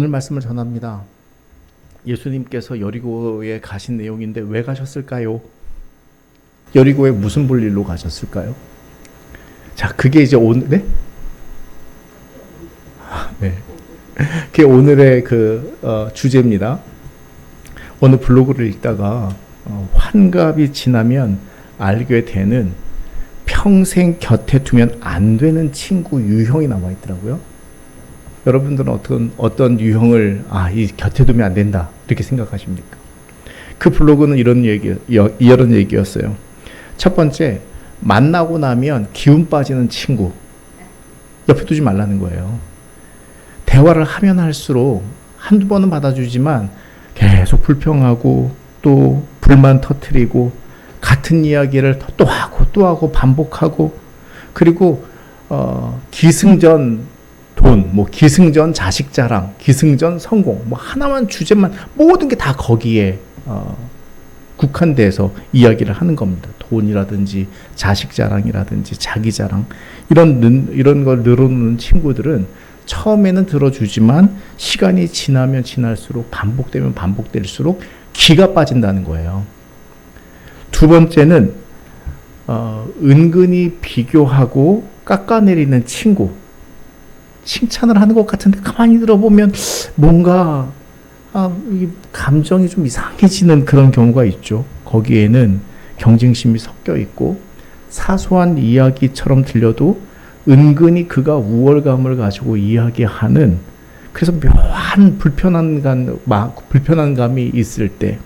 오늘 말씀을 전합니다. 예수님께서 여리고에 가신 내용인데 왜 가셨을까요? 여리고에 무슨 볼일로 가셨을까요? 자, 그게 이제 오늘, 네? 네. 그게 오늘의 주제입니다. 어느 블로그를 읽다가 환갑이 지나면 알게 되는 평생 곁에 두면 안 되는 친구 유형이 남아 있더라고요. 여러분들은 어떤 유형을 이 곁에 두면 안 된다 이렇게 생각하십니까? 그 블로그는 이런 얘기였어요. 첫 번째, 만나고 나면 기운 빠지는 친구 옆에 두지 말라는 거예요. 대화를 하면 할수록 한두 번은 받아주지만 계속 불평하고 또 불만 터뜨리고 같은 이야기를 또 하고 반복하고, 그리고 기승전 돈, 기승전 자식 자랑, 기승전 성공, 하나만 주제만 모든 게 다 거기에 국한돼서 이야기를 하는 겁니다. 돈이라든지 자식 자랑이라든지 자기 자랑, 이런 걸 늘어놓는 친구들은 처음에는 들어주지만 시간이 지나면 지날수록 반복되면 반복될수록 기가 빠진다는 거예요. 두 번째는 은근히 비교하고 깎아내리는 친구. 칭찬을 하는 것 같은데 가만히 들어보면 뭔가 감정이 좀 이상해지는 그런 경우가 있죠. 거기에는 경쟁심이 섞여 있고 사소한 이야기처럼 들려도 은근히 그가 우월감을 가지고 이야기하는, 그래서 묘한 불편한 감이 있을 때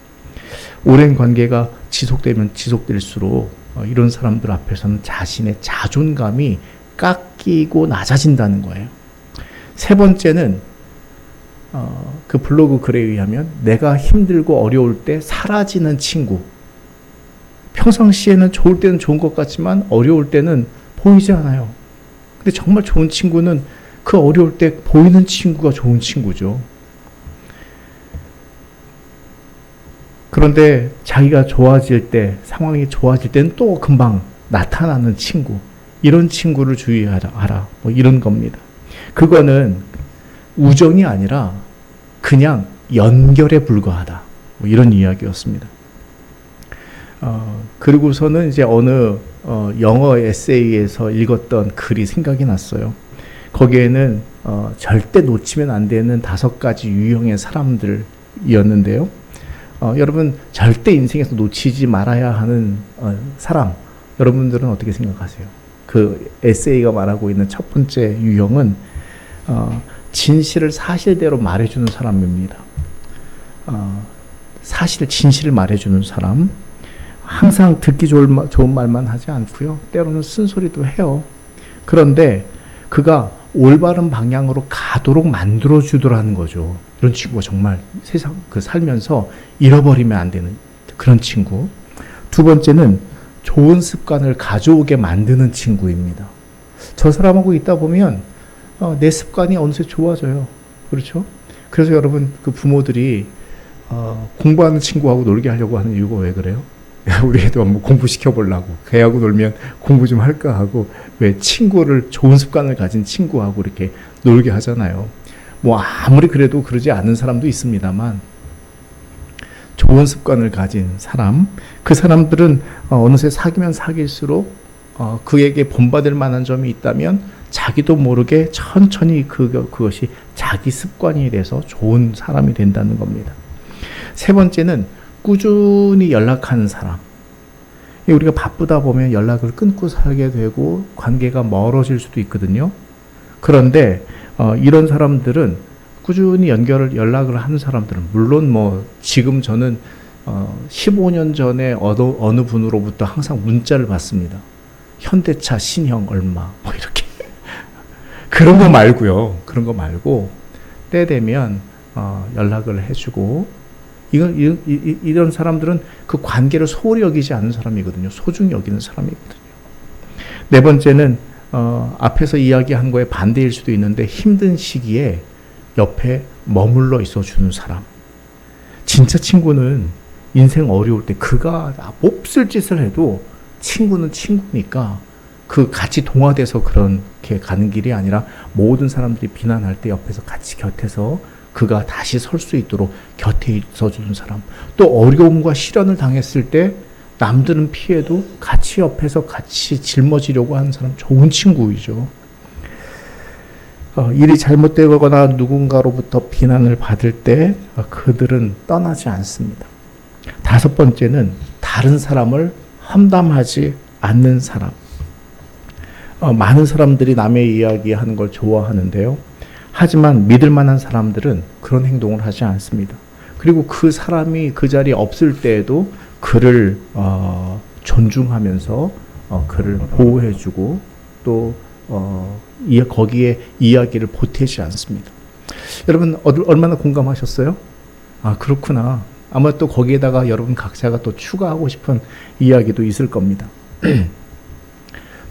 오랜 관계가 지속되면 지속될수록 이런 사람들 앞에서는 자신의 자존감이 깎이고 낮아진다는 거예요. 세 번째는 그 블로그 글에 의하면 내가 힘들고 어려울 때 사라지는 친구. 평상시에는 좋을 때는 좋은 것 같지만 어려울 때는 보이지 않아요. 근데 정말 좋은 친구는 그 어려울 때 보이는 친구가 좋은 친구죠. 그런데 자기가 좋아질 때, 상황이 좋아질 때는 또 금방 나타나는 친구. 이런 친구를 주의하라. 이런 겁니다. 그거는 우정이 아니라 그냥 연결에 불과하다. 이런 이야기였습니다. 그리고서는 이제 어느 영어 에세이에서 읽었던 글이 생각이 났어요. 거기에는 절대 놓치면 안 되는 5가지 유형의 사람들이었는데요. 여러분, 절대 인생에서 놓치지 말아야 하는 사람, 여러분들은 어떻게 생각하세요? 그 에세이가 말하고 있는 첫 번째 유형은 진실을 사실대로 말해주는 사람입니다. 진실을 말해주는 사람. 항상 듣기 좋은 말만 하지 않고요. 때로는 쓴소리도 해요. 그런데 그가 올바른 방향으로 가도록 만들어주더라는 거죠. 이런 친구가 정말 세상 살면서 잃어버리면 안 되는 그런 친구. 두 번째는 좋은 습관을 가져오게 만드는 친구입니다. 저 사람하고 있다 보면 내 습관이 어느새 좋아져요. 그렇죠? 그래서 여러분, 그 부모들이 공부하는 친구하고 놀게 하려고 하는 이유가 왜 그래요? 우리 애도 한번 공부시켜보려고, 걔하고 놀면 공부 좀 할까 하고, 왜 좋은 습관을 가진 친구하고 이렇게 놀게 하잖아요. 아무리 그래도 그러지 않은 사람도 있습니다만, 좋은 습관을 가진 사람, 그 사람들은 어느새 사귀면 사귈수록 그에게 본받을 만한 점이 있다면 자기도 모르게 천천히 그것이 자기 습관이 돼서 좋은 사람이 된다는 겁니다. 세 번째는 꾸준히 연락하는 사람. 우리가 바쁘다 보면 연락을 끊고 살게 되고 관계가 멀어질 수도 있거든요. 그런데 이런 사람들은 꾸준히 연락을 하는 사람들은, 물론 지금 저는 15년 전에 어느 분으로부터 항상 문자를 받습니다. 현대차 신형 얼마 이렇게 그런 거 말고 때 되면 연락을 해주고, 이런 사람들은 그 관계를 소홀히 여기지 않는 사람이거든요. 소중히 여기는 사람이거든요. 네 번째는 앞에서 이야기한 거에 반대일 수도 있는데 힘든 시기에 옆에 머물러 있어주는 사람. 진짜 친구는 인생 어려울 때 그가 몹쓸 짓을 해도 친구는 친구니까 그 같이 동화돼서 그렇게 가는 길이 아니라 모든 사람들이 비난할 때 옆에서 같이 곁에서 그가 다시 설 수 있도록 곁에 있어주는 사람. 또 어려움과 시련을 당했을 때 남들은 피해도 같이 옆에서 같이 짊어지려고 하는 사람, 좋은 친구이죠. 일이 잘못되거나 누군가로부터 비난을 받을 때 그들은 떠나지 않습니다. 다섯 번째는 다른 사람을 험담하지 않는 사람. 많은 사람들이 남의 이야기하는 걸 좋아하는데요. 하지만 믿을 만한 사람들은 그런 행동을 하지 않습니다. 그리고 그 사람이 그 자리에 없을 때에도 그를 존중하면서 그를 보호해주고 또 거기에 이야기를 보태지 않습니다. 여러분 얼마나 공감하셨어요? 아, 그렇구나. 아마 또 거기에다가 여러분 각자가 또 추가하고 싶은 이야기도 있을 겁니다.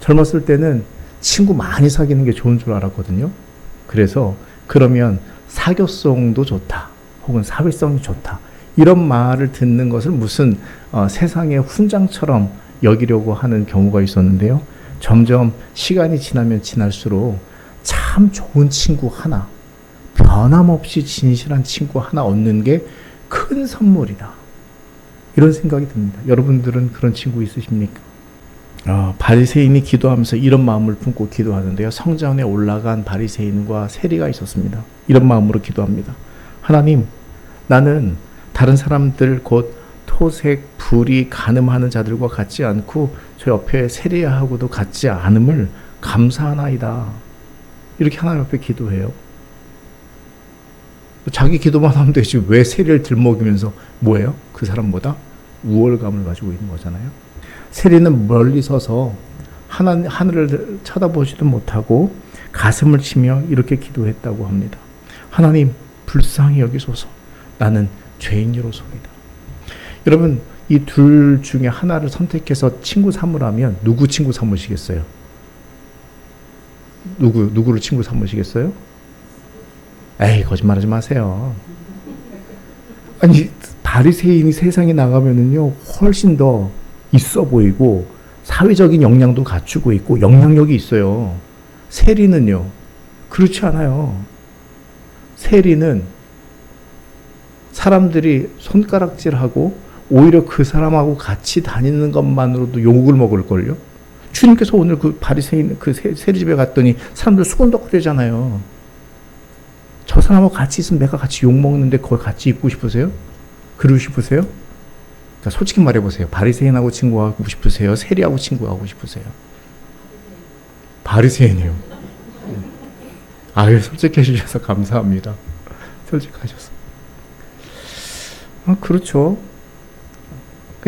젊었을 때는 친구 많이 사귀는 게 좋은 줄 알았거든요. 그래서 그러면 사교성도 좋다, 혹은 사회성이 좋다, 이런 말을 듣는 것을 무슨 세상의 훈장처럼 여기려고 하는 경우가 있었는데요. 점점 시간이 지나면 지날수록 참 좋은 친구 하나, 변함없이 진실한 친구 하나 얻는 게 큰 선물이다, 이런 생각이 듭니다. 여러분들은 그런 친구 있으십니까? 바리새인이 기도하면서 이런 마음을 품고 기도하는데요. 성전에 올라간 바리새인과 세리가 있었습니다. 이런 마음으로 기도합니다. 하나님, 나는 다른 사람들 곧 토색, 불의, 간음하는 자들과 같지 않고 저 옆에 세리야하고도 같지 않음을 감사하나이다. 이렇게 하나님 앞에 기도해요. 자기 기도만 하면 되지 왜 세리를 들먹이면서 뭐예요? 그 사람보다 우월감을 가지고 있는 거잖아요. 세리는 멀리 서서 하늘을 쳐다보지도 못하고 가슴을 치며 이렇게 기도했다고 합니다. 하나님, 불쌍히 여기소서. 나는 죄인이로소이다. 여러분, 이 둘 중에 하나를 선택해서 친구 삼으라면 누구 친구 삼으시겠어요? 누구를 친구 삼으시겠어요? 에이, 거짓말하지 마세요. 아니, 바리새인이 세상에 나가면은요 훨씬 더 있어 보이고 사회적인 역량도 갖추고 있고 영향력이 있어요. 세리는요 그렇지 않아요. 세리는 사람들이 손가락질하고 오히려 그 사람하고 같이 다니는 것만으로도 욕을 먹을걸요. 주님께서 오늘 그 바리새인 그 세리 집에 갔더니 사람들 수군덕거리잖아요. 저 사람하고 같이 있으면 내가 같이 욕 먹는데 거기 같이 있고 싶으세요? 그러고 싶으세요? 그러니까 솔직히 말해보세요. 바리새인하고 친구하고 싶으세요? 세리하고 친구하고 싶으세요? 바리새인이요. 아유, 솔직해 주셔서 감사합니다. 솔직하셔서. 그렇죠.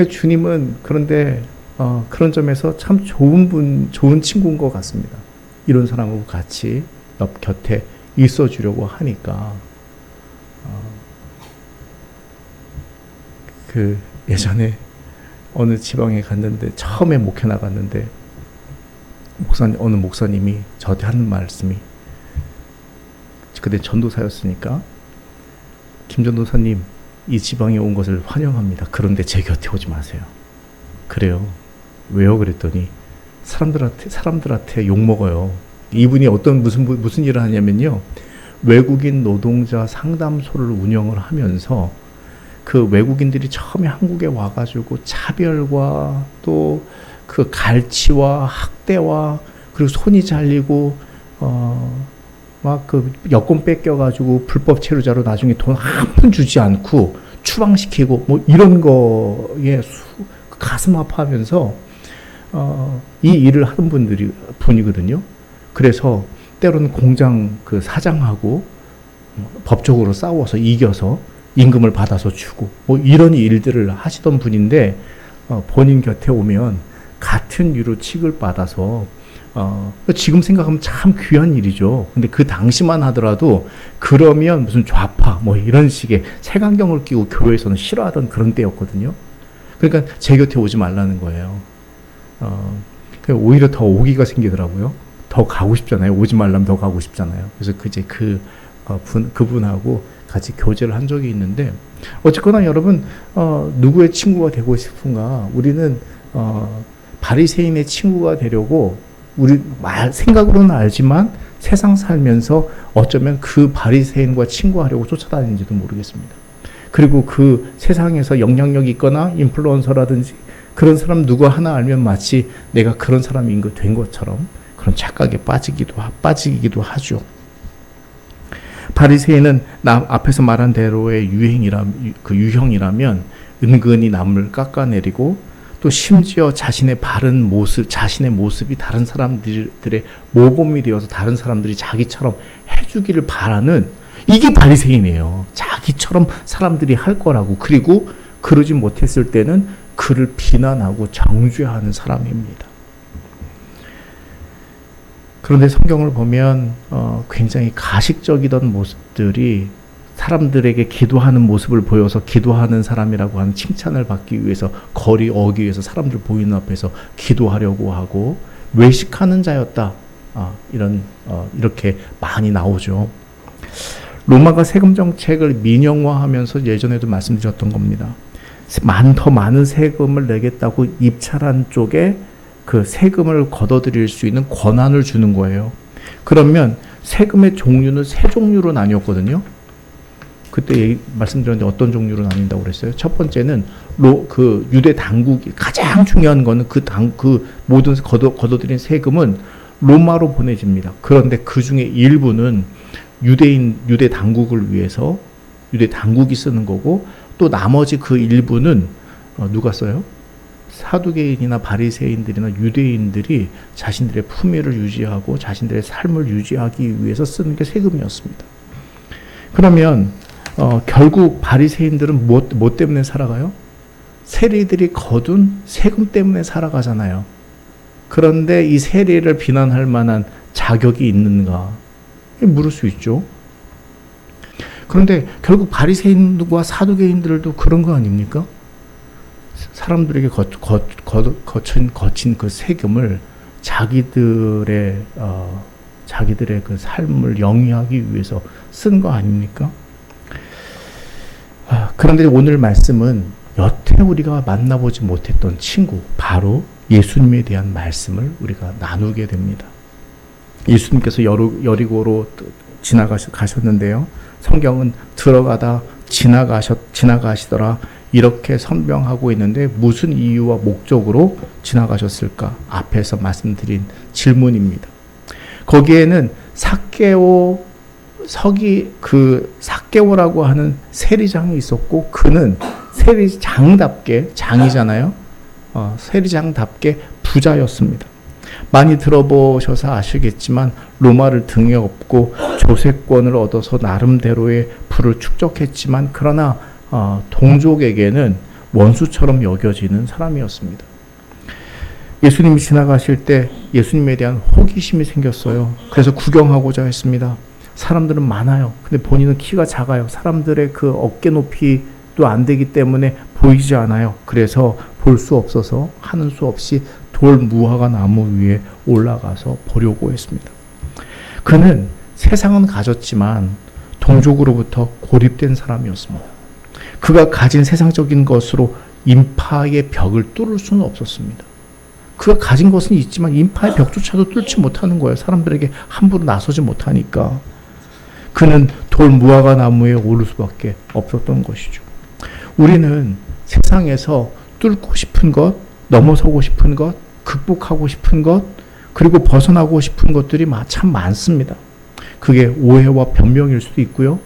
주님은 그런데 그런 점에서 참 좋은 친구인 것 같습니다. 이런 사람하고 같이 옆 곁에 있어 주려고 하니까. 예전에 어느 지방에 갔는데 처음에 목회 나갔는데 어느 목사님이 저한테 하는 말씀이, 그때 전도사였으니까, 김 전도사님, 이 지방에 온 것을 환영합니다. 그런데 제 곁에 오지 마세요. 그래요. 왜요? 그랬더니 사람들한테 욕 먹어요. 이분이 무슨 일을 하냐면요, 외국인 노동자 상담소를 운영을 하면서 그 외국인들이 처음에 한국에 와가지고 차별과 또 그 갈치와 학대와 그리고 손이 잘리고 막 그 여권 뺏겨가지고 불법 체류자로 나중에 돈 한 푼 주지 않고 추방시키고 뭐 이런 거에 가슴 아파하면서 이 일을 하는 분이거든요. 그래서 때로는 공장 그 사장하고 법적으로 싸워서 이겨서 임금을 받아서 주고 뭐 이런 일들을 하시던 분인데, 본인 곁에 오면 같은 유로 취급받아서 지금 생각하면 참 귀한 일이죠. 근데 그 당시만 하더라도 그러면 무슨 좌파 뭐 이런 식의 색안경을 끼고 교회에서는 싫어하던 그런 때였거든요. 그러니까 제 곁에 오지 말라는 거예요. 오히려 더 오기가 생기더라고요. 더 가고 싶잖아요. 오지 말라면 더 가고 싶잖아요. 그래서 그분하고 같이 교제를 한 적이 있는데, 어쨌거나 여러분, 누구의 친구가 되고 싶은가? 우리는 바리새인의 친구가 되려고 우리 생각으로는 알지만 세상 살면서 어쩌면 그 바리새인과 친구하려고 쫓아다니는지도 모르겠습니다. 그리고 그 세상에서 영향력 있거나 인플루언서라든지 그런 사람 누구 하나 알면 마치 내가 그런 사람인 거 된 것처럼 그런 착각에 빠지기도 하죠. 바리새인은 앞에서 말한 대로의 유형이라면 은근히 남을 깎아내리고 또 심지어 자신의 모습이 다른 사람들의 모범이 되어서 다른 사람들이 자기처럼 해주기를 바라는 이게 바리새인이에요. 자기처럼 사람들이 할 거라고. 그리고 그러지 못했을 때는 그를 비난하고 정죄하는 사람입니다. 그런데 성경을 보면 굉장히 가식적이던 모습들이 사람들에게 기도하는 모습을 보여서 기도하는 사람이라고 하는 칭찬을 받기 위해서 거리 어귀에서 사람들 보이는 앞에서 기도하려고 하고 외식하는 자였다. 이렇게 많이 나오죠. 로마가 세금 정책을 민영화하면서 예전에도 말씀드렸던 겁니다. 더 많은 세금을 내겠다고 입찰한 쪽에 그 세금을 걷어들일 수 있는 권한을 주는 거예요. 그러면 세금의 종류는 세 종류로 나뉘었거든요. 그때 말씀드렸는데 어떤 종류로 나뉜다고 그랬어요? 첫 번째는 그 유대 당국이 가장 중요한 거는 그 모든 걷어들인 세금은 로마로 보내집니다. 그런데 그 중에 일부는 유대 당국을 위해서 유대 당국이 쓰는 거고 또 나머지 그 일부는 누가 써요? 사두개인이나 바리새인들이나 유대인들이 자신들의 품위를 유지하고 자신들의 삶을 유지하기 위해서 쓰는 게 세금이었습니다. 그러면 결국 바리새인들은 뭐 때문에 살아가요? 세리들이 거둔 세금 때문에 살아가잖아요. 그런데 이 세리를 비난할 만한 자격이 있는가? 물을 수 있죠. 그런데 결국 바리새인들과 사두개인들도 그런 거 아닙니까? 사람들에게 거친 그 세금을 자기들의 그 삶을 영위하기 위해서 쓴 거 아닙니까? 그런데 오늘 말씀은 여태 우리가 만나보지 못했던 친구, 바로 예수님에 대한 말씀을 우리가 나누게 됩니다. 예수님께서 여리고로 지나가셨는데요. 성경은 들어가다 지나가시더라 이렇게 선명하고 있는데 무슨 이유와 목적으로 지나가셨을까? 앞에서 말씀드린 질문입니다. 거기에는 삭개오라고 하는 세리장이 있었고 그는 세리장답게 장이잖아요. 세리장답게 부자였습니다. 많이 들어보셔서 아시겠지만 로마를 등에 업고 조세권을 얻어서 나름대로의 부를 축적했지만 그러나 동족에게는 원수처럼 여겨지는 사람이었습니다. 예수님이 지나가실 때 예수님에 대한 호기심이 생겼어요. 그래서 구경하고자 했습니다. 사람들은 많아요. 근데 본인은 키가 작아요. 사람들의 그 어깨 높이도 안 되기 때문에 보이지 않아요. 그래서 볼 수 없어서 하는 수 없이 돌 무화과 나무 위에 올라가서 보려고 했습니다. 그는 세상은 가졌지만 동족으로부터 고립된 사람이었습니다. 그가 가진 세상적인 것으로 인파의 벽을 뚫을 수는 없었습니다. 그가 가진 것은 있지만 인파의 벽조차도 뚫지 못하는 거예요. 사람들에게 함부로 나서지 못하니까. 그는 돌 무화과 나무에 오를 수밖에 없었던 것이죠. 우리는 세상에서 뚫고 싶은 것, 넘어서고 싶은 것, 극복하고 싶은 것, 그리고 벗어나고 싶은 것들이 참 많습니다. 그게 오해와 변명일 수도 있고요.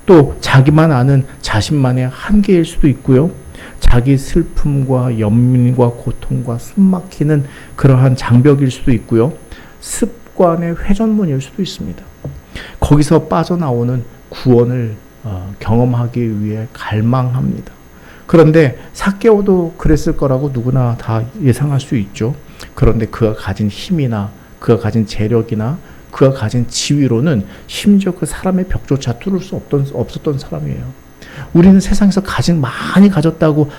또 자기만 아는 자신만의 한계일 수도 있고요. 자기 슬픔과 연민과 고통과 숨막히는 그러한 장벽일 수도 있고요. 습관의 회전문일 수도 있습니다. 거기서 빠져나오는 구원을 경험하기 위해 갈망합니다. 그런데 삭개오도 그랬을 거라고 누구나 다 예상할 수 있죠. 그런데 그가 가진 힘이나 그가 가진 재력이나 그가 가진 지위로는 심지어 그 사람의 벽조차 뚫을 수 없었던 사람이에요. 우리는 세상에서 많이 가졌다고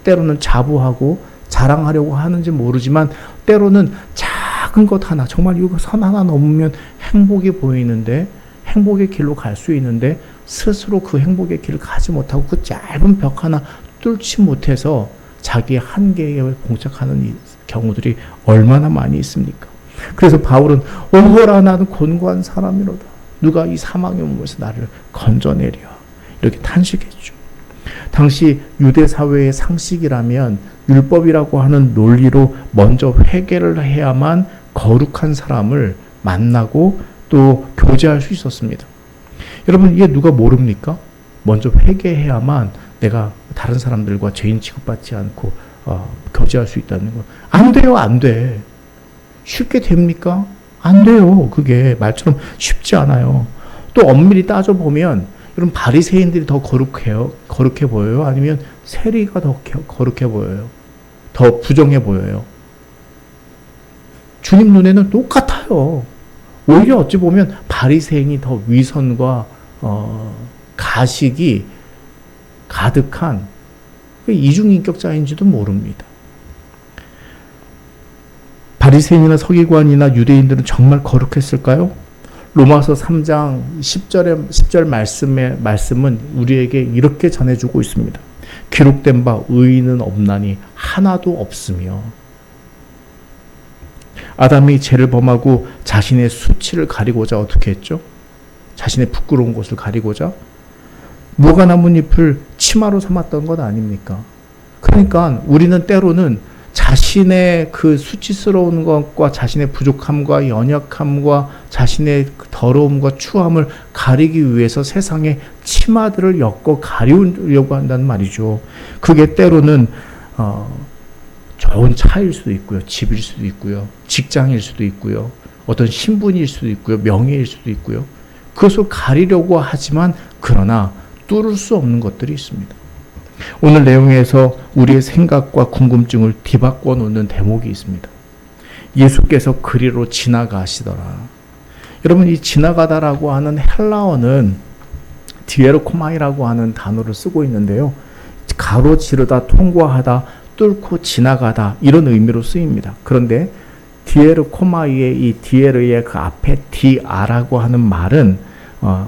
때로는 자부하고 자랑하려고 하는지 모르지만 때로는 작은 것 하나, 정말 이거 선 하나 넘으면 행복이 보이는데 행복의 길로 갈 수 있는데 스스로 그 행복의 길을 가지 못하고 그 짧은 벽 하나 뚫지 못해서 자기의 한계에 봉착하는 경우들이 얼마나 많이 있습니까? 그래서 바울은 오호라 나는 곤고한 사람이로다. 누가 이 사망의 몸에서 나를 건져내랴. 이렇게 탄식했죠. 당시 유대 사회의 상식이라면 율법이라고 하는 논리로 먼저 회개를 해야만 거룩한 사람을 만나고 또 교제할 수 있었습니다. 여러분, 이게 누가 모릅니까? 먼저 회개해야만 내가 다른 사람들과 죄인 취급받지 않고 교제할 수 있다는 거. 안 돼요, 안 돼. 쉽게 됩니까? 안 돼요. 그게 말처럼 쉽지 않아요. 또 엄밀히 따져보면 여러분, 바리새인들이 더 거룩해 보여요? 아니면 세리가 더 거룩해 보여요? 더 부정해 보여요? 주님 눈에는 똑같아요. 오히려 어찌 보면 바리새인이 더 위선과 가식이 가득한 이중인격자인지도 모릅니다. 바리새인이나 서기관이나 유대인들은 정말 거룩했을까요? 로마서 3장 10절 말씀은 우리에게 이렇게 전해주고 있습니다. 기록된 바 의인은 없나니 하나도 없으며. 아담이 죄를 범하고 자신의 수치를 가리고자 어떻게 했죠? 자신의 부끄러운 것을 가리고자 무화과 나뭇잎을 치마로 삼았던 것 아닙니까? 그러니까 우리는 때로는 자신의 그 수치스러운 것과 자신의 부족함과 연약함과 자신의 더러움과 추함을 가리기 위해서 세상의 치마들을 엮어 가리우려고 한다는 말이죠. 그게 때로는 좋은 차일 수도 있고요. 집일 수도 있고요. 직장일 수도 있고요. 어떤 신분일 수도 있고요. 명예일 수도 있고요. 그것을 가리려고 하지만 그러나 뚫을 수 없는 것들이 있습니다. 오늘 내용에서 우리의 생각과 궁금증을 뒤바꿔 놓는 대목이 있습니다. 예수께서 그리로 지나가시더라. 여러분, 이 지나가다라고 하는 헬라어는 디에르코마이라고 하는 단어를 쓰고 있는데요. 가로지르다, 통과하다, 뚫고 지나가다 이런 의미로 쓰입니다. 그런데 디에르코마이의 이 디에르의 그 앞에 디아라고 하는 말은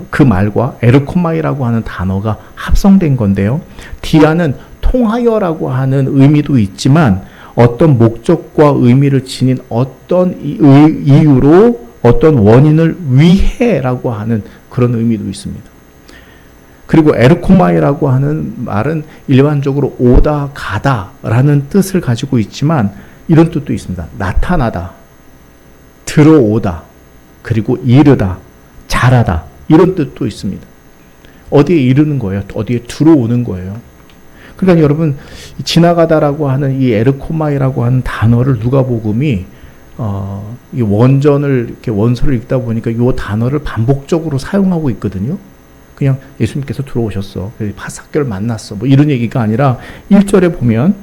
그 말과 에르코마이라고 하는 단어가 합성된 건데요. 디아는 통하여라고 하는 의미도 있지만 어떤 목적과 의미를 지닌 어떤 이유로 어떤 원인을 위해라고 하는 그런 의미도 있습니다. 그리고 에르코마이라고 하는 말은 일반적으로 오다 가다라는 뜻을 가지고 있지만 이런 뜻도 있습니다. 나타나다, 들어오다, 그리고 이르다, 잘하다 이런 뜻도 있습니다. 어디에 이르는 거예요? 어디에 들어오는 거예요? 그러니까 여러분, 지나가다라고 하는 이 에르코마이라고 하는 단어를 누가복음이 이 원전을 이렇게 원서를 읽다 보니까 이 단어를 반복적으로 사용하고 있거든요. 그냥 예수님께서 들어오셨어. 사개를 만났어. 뭐 이런 얘기가 아니라 1절에 보면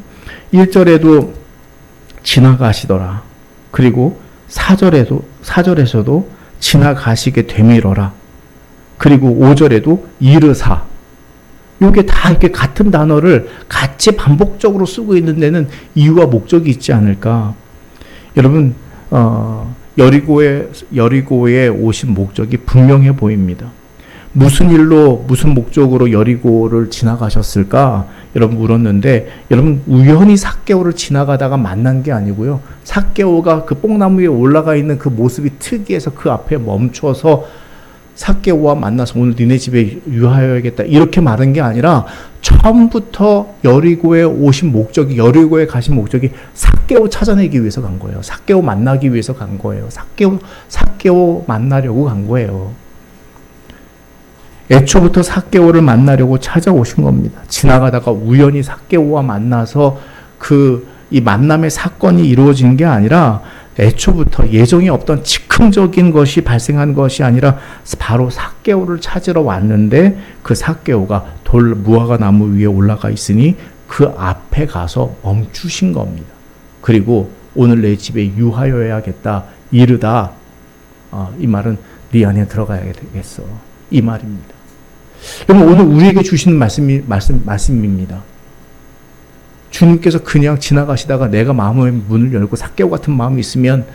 1절에도 지나가시더라. 그리고 4절에서도 지나가시게 되밀어라. 그리고 5절에도 이르사. 이게 다 이렇게 같은 단어를 같이 반복적으로 쓰고 있는 데는 이유와 목적이 있지 않을까. 여러분, 여리고에 오신 목적이 분명해 보입니다. 무슨 일로 무슨 목적으로 여리고를 지나가셨을까? 여러분 물었는데, 여러분 우연히 삭개오를 지나가다가 만난 게 아니고요. 삭개오가 그 뽕나무 위에 올라가 있는 그 모습이 특이해서 그 앞에 멈춰서 삭개오와 만나서 오늘 니네 집에 유하여야겠다 이렇게 말한 게 아니라 처음부터 여리고에 오신 목적이, 여리고에 가신 목적이 삭개오 찾아내기 위해서 간 거예요. 삭개오 만나기 위해서 간 거예요. 삭개오 만나려고 간 거예요. 애초부터 삭개오를 만나려고 찾아오신 겁니다. 지나가다가 우연히 삭개오와 만나서 이 만남의 사건이 이루어진 게 아니라 애초부터 예정이 없던 즉흥적인 것이 발생한 것이 아니라 바로 삭개오를 찾으러 왔는데 그 삭개오가 무화과 나무 위에 올라가 있으니 그 앞에 가서 멈추신 겁니다. 그리고 오늘 내 집에 유하여야겠다, 이르다. 이 말은 네 안에 들어가야 되겠어. 이 말입니다. 여러분, 오늘 우리에게 주시는 말씀입니다. 주님께서 그냥 지나가시다가 내가 마음의 문을 열고 삭개오 같은 마음이 있으면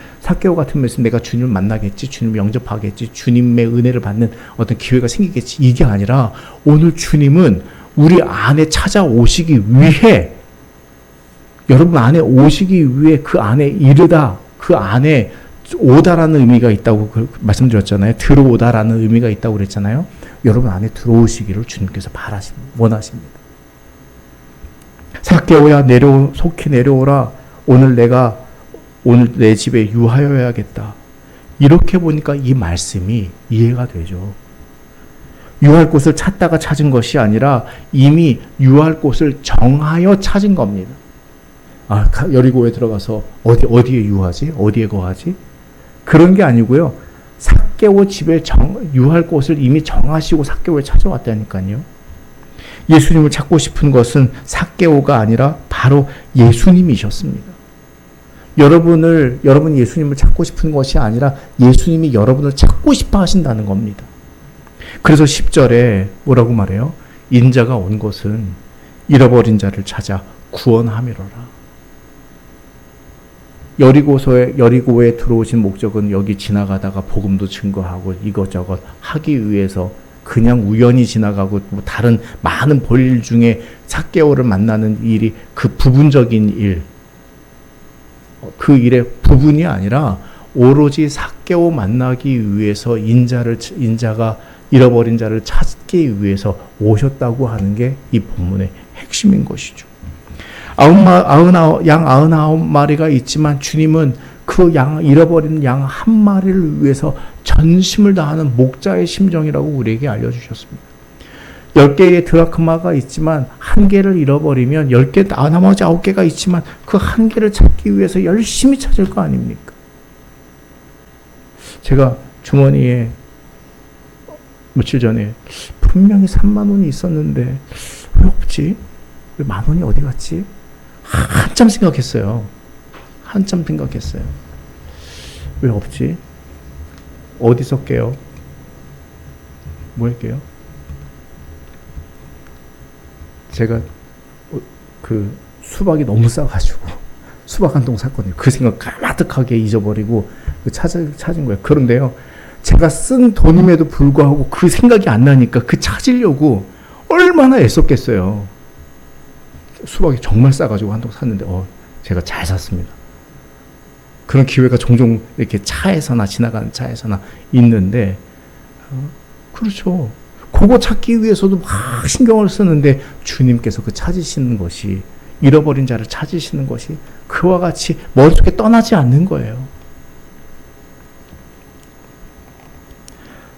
내가 주님을 만나겠지, 주님을 영접하겠지, 주님의 은혜를 받는 어떤 기회가 생기겠지, 이게 아니라 오늘 주님은 우리 안에 찾아오시기 위해, 여러분 안에 오시기 위해 그 안에 이르다, 그 안에 오다라는 의미가 있다고 말씀드렸잖아요. 들어오다라는 의미가 있다고 그랬잖아요. 여러분 안에 들어오시기를 주님께서 원하십니다. 삭개오야 속히 내려오라. 오늘 내 집에 유하여야겠다. 이렇게 보니까 이 말씀이 이해가 되죠. 유할 곳을 찾다가 찾은 것이 아니라 이미 유할 곳을 정하여 찾은 겁니다. 여리고에 들어가서 어디에 유하지? 어디에 거하지? 그런 게 아니고요. 삭개오 집에 유할 곳을 이미 정하시고 삭개오에 찾아왔다니까요. 예수님을 찾고 싶은 것은 삭개오가 아니라 바로 예수님이셨습니다. 여러분 예수님을 찾고 싶은 것이 아니라 예수님이 여러분을 찾고 싶어 하신다는 겁니다. 그래서 10절에 뭐라고 말해요? 인자가 온 것은 잃어버린 자를 찾아 구원함이로라. 여리고에 들어오신 목적은 여기 지나가다가 복음도 증거하고 이것저것 하기 위해서 그냥 우연히 지나가고 뭐 다른 많은 볼일 중에 삭개오를 만나는 일이 그 부분적인 일, 그 일의 부분이 아니라 오로지 삭개오 만나기 위해서 인자가 잃어버린 자를 찾기 위해서 오셨다고 하는 게 이 본문의 핵심인 것이죠. 양 99마리가 있지만 주님은 그 잃어버린 양 한 마리를 위해서 전심을 다하는 목자의 심정이라고 우리에게 알려주셨습니다. 10개의 드라크마가 있지만 한 개를 잃어버리면 10개, 나머지 9개가 있지만 그 한 개를 찾기 위해서 열심히 찾을 거 아닙니까? 제가 주머니에 며칠 전에 분명히 3만 원이 있었는데 왜 없지? 왜 만 원이 어디 갔지? 한참 생각했어요. 왜 없지? 어디서 깨요? 뭐 할게요? 제가 그 수박이 너무 싸가지고 수박 한 통 샀거든요. 그 생각 까마득하게 잊어버리고 찾은 거예요. 그런데요, 제가 쓴 돈임에도 불구하고 그 생각이 안 나니까 그 찾으려고 얼마나 애썼겠어요. 수박이 정말 싸가지고 한 통 샀는데 제가 잘 샀습니다. 그런 기회가 종종 이렇게 지나가는 차에서나 있는데, 그렇죠. 그거 찾기 위해서도 막 신경을 쓰는데 주님께서 그 찾으시는 것이, 잃어버린 자를 찾으시는 것이 그와 같이 머릿속에 떠나지 않는 거예요.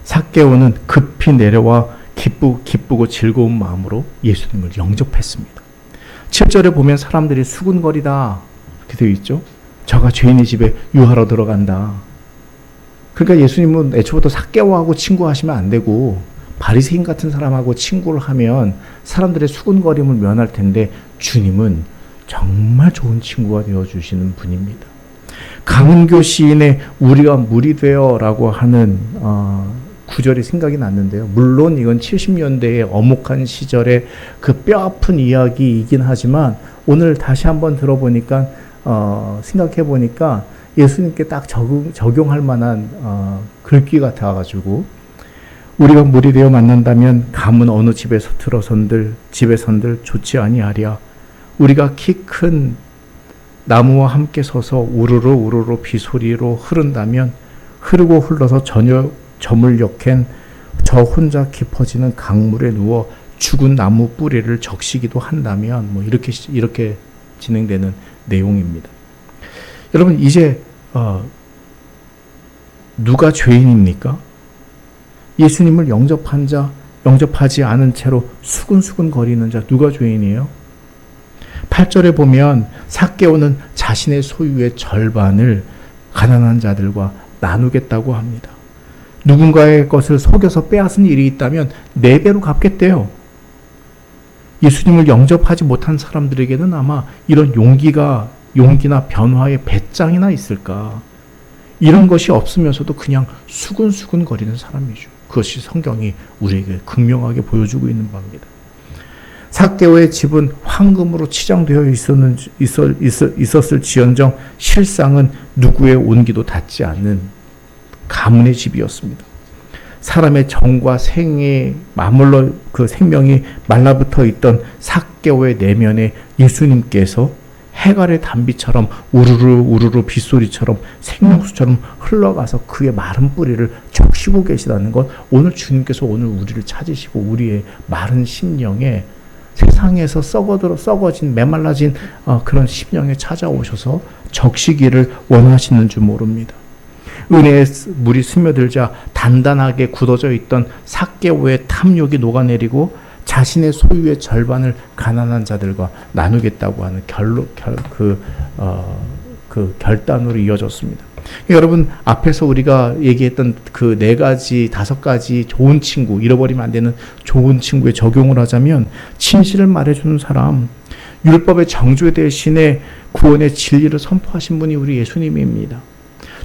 삭개오는 급히 내려와 기쁘고 즐거운 마음으로 예수님을 영접했습니다. 7절에 보면 사람들이 수군거리다 이렇게 되어 있죠. 저가 죄인의 집에 유하러 들어간다. 그러니까 예수님은 애초부터 삭개오하고 친구하시면 안 되고 바리새인 같은 사람하고 친구를 하면 사람들의 수군거림을 면할 텐데, 주님은 정말 좋은 친구가 되어주시는 분입니다. 강은교 시인의 우리가 물이 되어라고 하는 구절이 생각이 났는데요. 물론 이건 70년대의 어목한 시절의 그 뼈아픈 이야기이긴 하지만 오늘 다시 한번 들어보니까 생각해 보니까 예수님께 딱 적용할 만한 글귀 같아가지고, 우리가 물이 되어 만난다면 감은 어느 집에서 집에선들 좋지 아니하랴. 우리가 키 큰 나무와 함께 서서 우르르 비소리로 흐른다면 흐르고 흘러서 점을 역행 저 혼자 깊어지는 강물에 누워 죽은 나무 뿌리를 적시기도 한다면, 뭐 이렇게 진행되는 내용입니다. 여러분, 이제 누가 죄인입니까? 예수님을 영접하지 않은 채로 수근수근 거리는 자, 누가 죄인이에요? 8절에 보면 삭개오는 자신의 소유의 절반을 가난한 자들과 나누겠다고 합니다. 누군가의 것을 속여서 빼앗은 일이 있다면 4배로 갚겠대요. 예수님을 영접하지 못한 사람들에게는 아마 이런 용기나 변화의 배짱이나 있을까? 이런 것이 없으면서도 그냥 수근수근 거리는 사람이죠. 그것이 성경이 우리에게 극명하게 보여주고 있는 바입니다. 삭개오의 집은 황금으로 치장되어 있었을지언정 실상은 누구의 온기도 닿지 않는 가문의 집이었습니다. 사람의 정과 생에 맞물러 그 생명이 말라붙어 있던 삭개오의 내면에 예수님께서 해갈의 단비처럼 우르르 우르르 빗소리처럼 생명수처럼 흘러가서 그의 마른 뿌리를 적시고 계시다는 것, 오늘 주님께서 오늘 우리를 찾으시고 우리의 마른 심령에 세상에서 썩어진 메말라진 그런 심령에 찾아오셔서 적시기를 원하시는 줄 모릅니다. 은혜의 물이 스며들자 단단하게 굳어져 있던 삭개오의 탐욕이 녹아내리고 자신의 소유의 절반을 가난한 자들과 나누겠다고 하는 결단으로 이어졌습니다. 여러분, 앞에서 우리가 얘기했던 그 4가지, 5가지 좋은 친구, 잃어버리면 안 되는 좋은 친구에 적용을 하자면, 진실을 말해주는 사람, 율법의 정죄 대신에 구원의 진리를 선포하신 분이 우리 예수님입니다.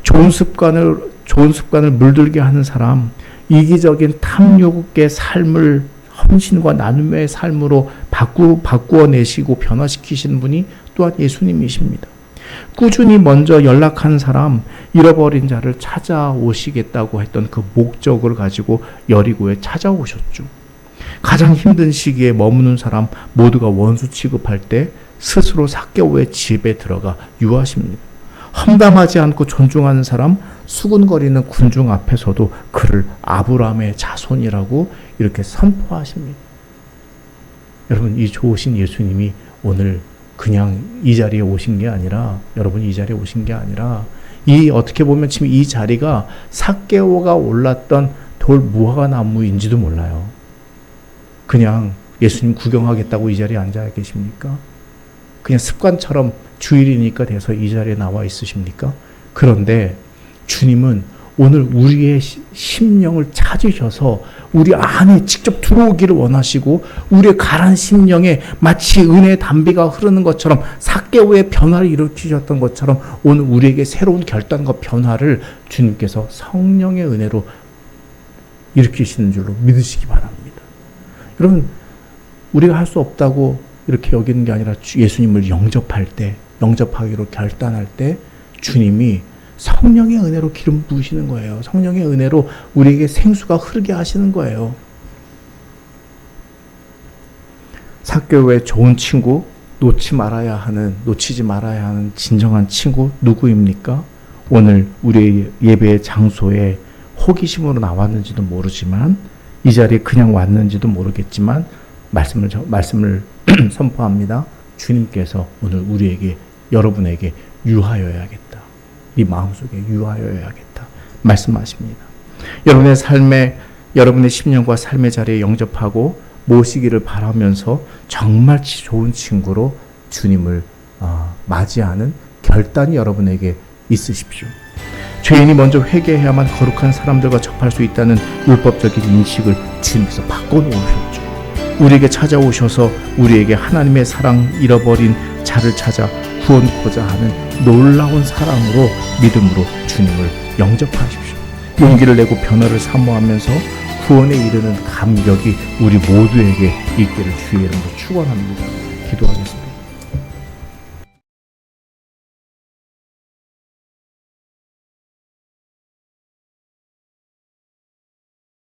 좋은 습관을 물들게 하는 사람, 이기적인 탐욕의 삶을 헌신과 나눔의 삶으로 바꾸어내시고 변화시키시는 분이 또한 예수님이십니다. 꾸준히 먼저 연락하는 사람, 잃어버린 자를 찾아오시겠다고 했던 그 목적을 가지고 여리고에 찾아오셨죠. 가장 힘든 시기에 머무는 사람 모두가 원수 취급할 때 스스로 삭개오의 집에 들어가 유하십니다. 험담하지 않고 존중하는 사람, 수군거리는 군중 앞에서도 그를 아브라함의 자손이라고 이렇게 선포하십니다. 여러분, 이 좋으신 예수님이 오늘 그냥 이 자리에 오신 게 아니라, 어떻게 보면 지금 이 자리가 삭개오가 올랐던 돌 무화과나무인지도 몰라요. 그냥 예수님 구경하겠다고 이 자리에 앉아 계십니까? 그냥 습관처럼 주일이니까 돼서 이 자리에 나와 있으십니까? 그런데 주님은 오늘 우리의 심령을 찾으셔서 우리 안에 직접 들어오기를 원하시고, 우리의 가란 심령에 마치 은혜의 담비가 흐르는 것처럼 삭개오의 변화를 일으키셨던 것처럼 오늘 우리에게 새로운 결단과 변화를 주님께서 성령의 은혜로 일으키시는 줄로 믿으시기 바랍니다. 여러분, 우리가 할 수 없다고 이렇게 여기는 게 아니라 예수님을 영접하기로 결단할 때 주님이 성령의 은혜로 기름 부으시는 거예요. 성령의 은혜로 우리에게 생수가 흐르게 하시는 거예요. 삭개오의 좋은 친구, 놓치지 말아야 하는 진정한 친구 누구입니까? 오늘 우리의 예배의 장소에 호기심으로 나왔는지도 모르지만, 이 자리에 그냥 왔는지도 모르겠지만 말씀을 선포합니다. 주님께서 오늘 여러분에게 유하여야겠다. 네 마음속에 유하여야겠다. 말씀하십니다. 여러분의 삶에, 여러분의 심령과 삶의 자리에 영접하고 모시기를 바라면서 정말 좋은 친구로 주님을 맞이하는 결단이 여러분에게 있으십시오. 죄인이 먼저 회개해야만 거룩한 사람들과 접할 수 있다는 율법적인 인식을 주님께서 바꿔놓으셨죠. 우리에게 찾아오셔서 우리에게 하나님의 사랑, 잃어버린 자를 찾아 구원코자 하는 놀라운 사랑으로, 믿음으로 주님을 영접하십시오. 용기를 내고 변화를 사모하면서 구원에 이르는 감격이 우리 모두에게 있기를 주의 이름으로 축원합니다. 기도하겠습니다.